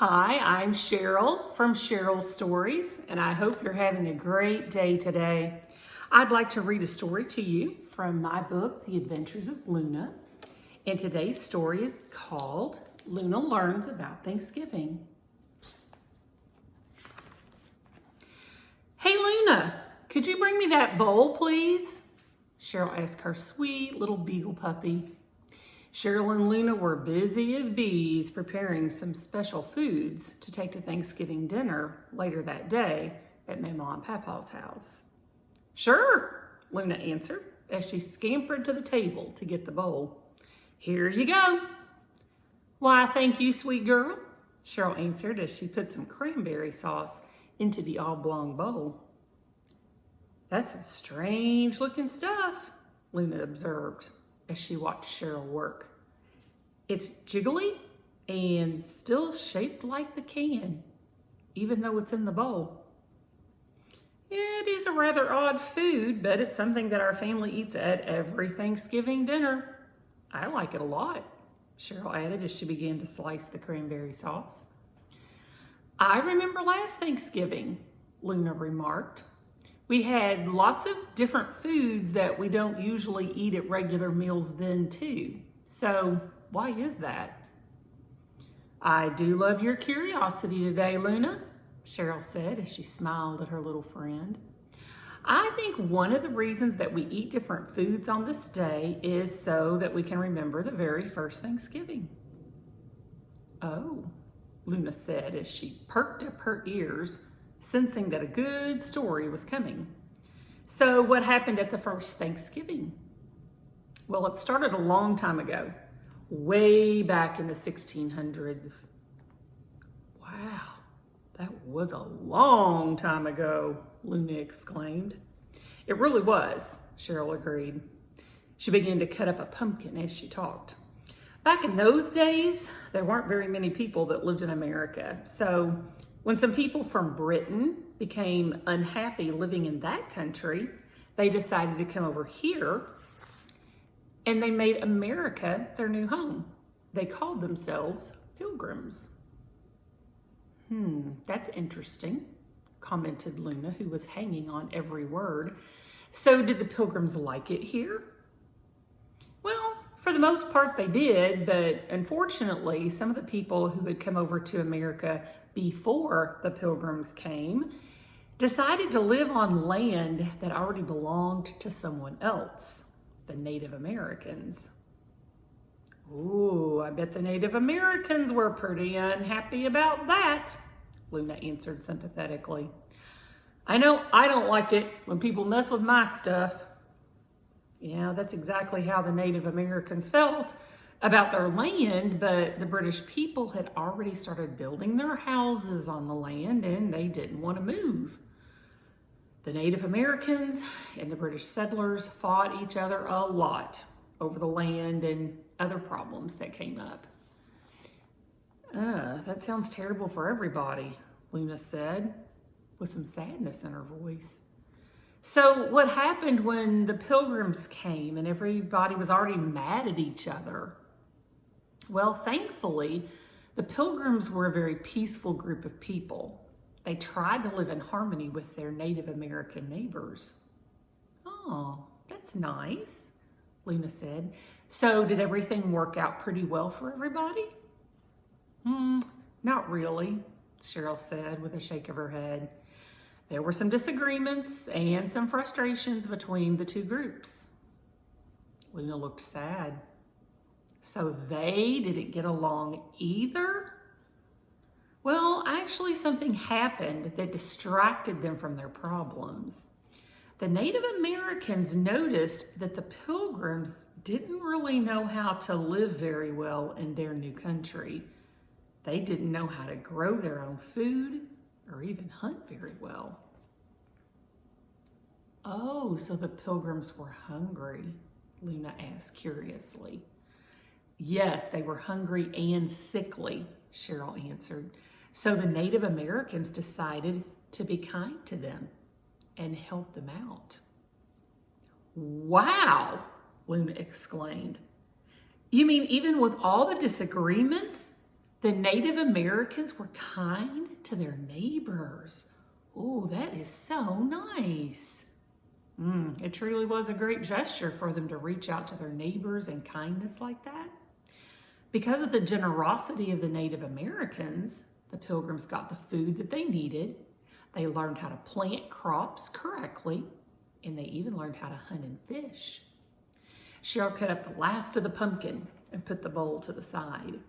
Hi, I'm Cheryl from Cheryl's Stories, and I hope you're having a great day today. I'd like to read a story to you from my book, The Adventures of Luna. And today's story is called Luna Learns About Thanksgiving. Hey Luna, could you bring me that bowl, please? Cheryl asked her sweet little beagle puppy. Cheryl and Luna were busy as bees preparing some special foods to take to Thanksgiving dinner later that day at Mama and Papa's house. Sure, Luna answered as she scampered to the table to get the bowl. Here you go. Why, thank you, sweet girl, Cheryl answered as she put some cranberry sauce into the oblong bowl. That's some strange looking stuff, Luna observed as she watched Cheryl work. It's jiggly and still shaped like the can, even though it's in the bowl. It is a rather odd food, but it's something that our family eats at every Thanksgiving dinner. I like it a lot, Cheryl added as she began to slice the cranberry sauce. I remember last Thanksgiving, Luna remarked. We had lots of different foods that we don't usually eat at regular meals then too. So why is that? I do love your curiosity today, Luna, Cheryl said as she smiled at her little friend. I think one of the reasons that we eat different foods on this day is so that we can remember the very first Thanksgiving. Oh, Luna said as she perked up her ears, sensing that a good story was coming. So what happened at the first Thanksgiving? Well, it started a long time ago, way back in the 1600s. Wow, that was a long time ago, Luna exclaimed. It really was, Cheryl agreed. She began to cut up a pumpkin as she talked. Back in those days, there weren't very many people that lived in America, so when some people from Britain became unhappy living in that country, they decided to come over here and they made America their new home. They called themselves Pilgrims. That's interesting, commented Luna, who was hanging on every word. So did the Pilgrims like it here? Well, for the most part they did, but unfortunately, some of the people who had come over to America before the Pilgrims came decided to live on land that already belonged to someone else, the Native Americans. Ooh, I bet the Native Americans were pretty unhappy about that, Luna answered sympathetically. I know I don't like it when people mess with my stuff. Yeah, that's exactly how the Native Americans felt about their land, but the British people had already started building their houses on the land and they didn't want to move. The Native Americans and the British settlers fought each other a lot over the land and other problems that came up. That sounds terrible for everybody, Luna said, with some sadness in her voice. So what happened when the Pilgrims came and everybody was already mad at each other? Well, thankfully, the Pilgrims were a very peaceful group of people. They tried to live in harmony with their Native American neighbors. Oh, that's nice, Luna said. So did everything work out pretty well for everybody? Not really, Cheryl said with a shake of her head. There were some disagreements and some frustrations between the two groups. Luna looked sad. So they didn't get along either? Well, actually something happened that distracted them from their problems. The Native Americans noticed that the Pilgrims didn't really know how to live very well in their new country. They didn't know how to grow their own food or even hunt very well. Oh, so the Pilgrims were hungry, Luna asked curiously. Yes, they were hungry and sickly, Cheryl answered. So the Native Americans decided to be kind to them and help them out. Wow, Luna exclaimed. You mean even with all the disagreements, The Native Americans were kind to their neighbors. Oh, that is so nice. It truly was a great gesture for them to reach out to their neighbors in kindness like that. Because of the generosity of the Native Americans, the Pilgrims got the food that they needed. They learned how to plant crops correctly, and they even learned how to hunt and fish. Cheryl cut up the last of the pumpkin and put the bowl to the side.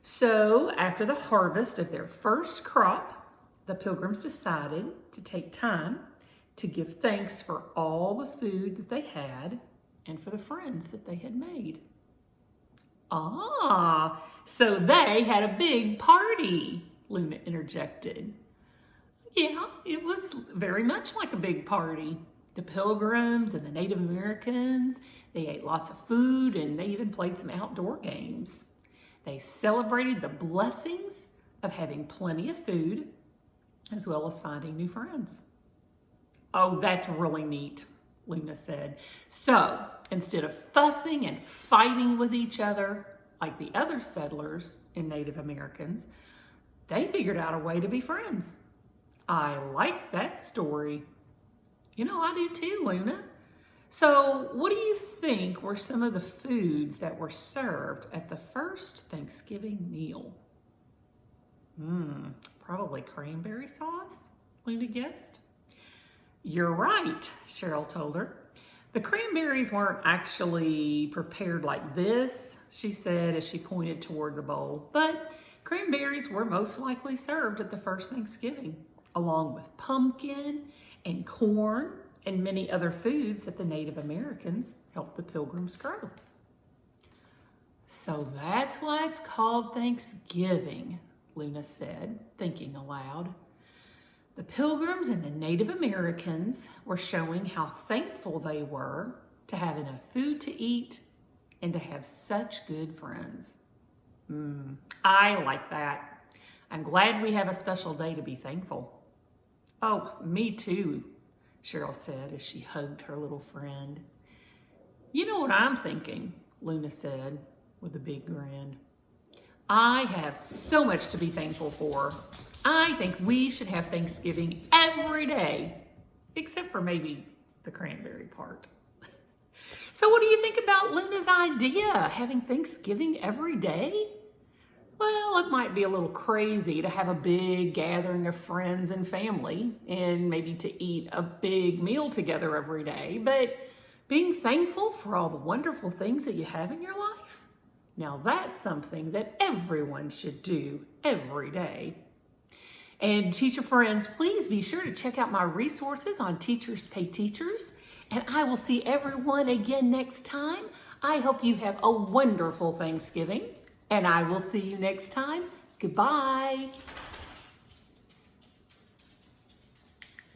So after the harvest of their first crop, the Pilgrims decided to take time to give thanks for all the food that they had and for the friends that they had made. Ah, so they had a big party, Luna interjected. Yeah, it was very much like a big party. The Pilgrims and the Native Americans, they ate lots of food and they even played some outdoor games. They celebrated the blessings of having plenty of food as well as finding new friends. Oh, that's really neat, Luna said. So instead of fussing and fighting with each other like the other settlers and Native Americans, they figured out a way to be friends. I like that story. You know, I do too, Luna. So what do you think were some of the foods that were served at the first Thanksgiving meal? Probably cranberry sauce, Luna guessed. You're right, Cheryl told her. The cranberries weren't actually prepared like this, she said as she pointed toward the bowl, but cranberries were most likely served at the first Thanksgiving, along with pumpkin and corn and many other foods that the Native Americans helped the Pilgrims grow. So that's why it's called Thanksgiving, Luna said, thinking aloud. The Pilgrims and the Native Americans were showing how thankful they were to have enough food to eat and to have such good friends. I like that. I'm glad we have a special day to be thankful. Oh, me too, Cheryl said as she hugged her little friend. You know what I'm thinking, Luna said with a big grin. I have so much to be thankful for. I think we should have Thanksgiving every day, except for maybe the cranberry part. So what do you think about Luna's idea, having Thanksgiving every day? Well, it might be a little crazy to have a big gathering of friends and family and maybe to eat a big meal together every day, but being thankful for all the wonderful things that you have in your life, now that's something that everyone should do every day. And teacher friends, please be sure to check out my resources on Teachers Pay Teachers, and I will see everyone again next time. I hope you have a wonderful Thanksgiving, and I will see you next time. Goodbye.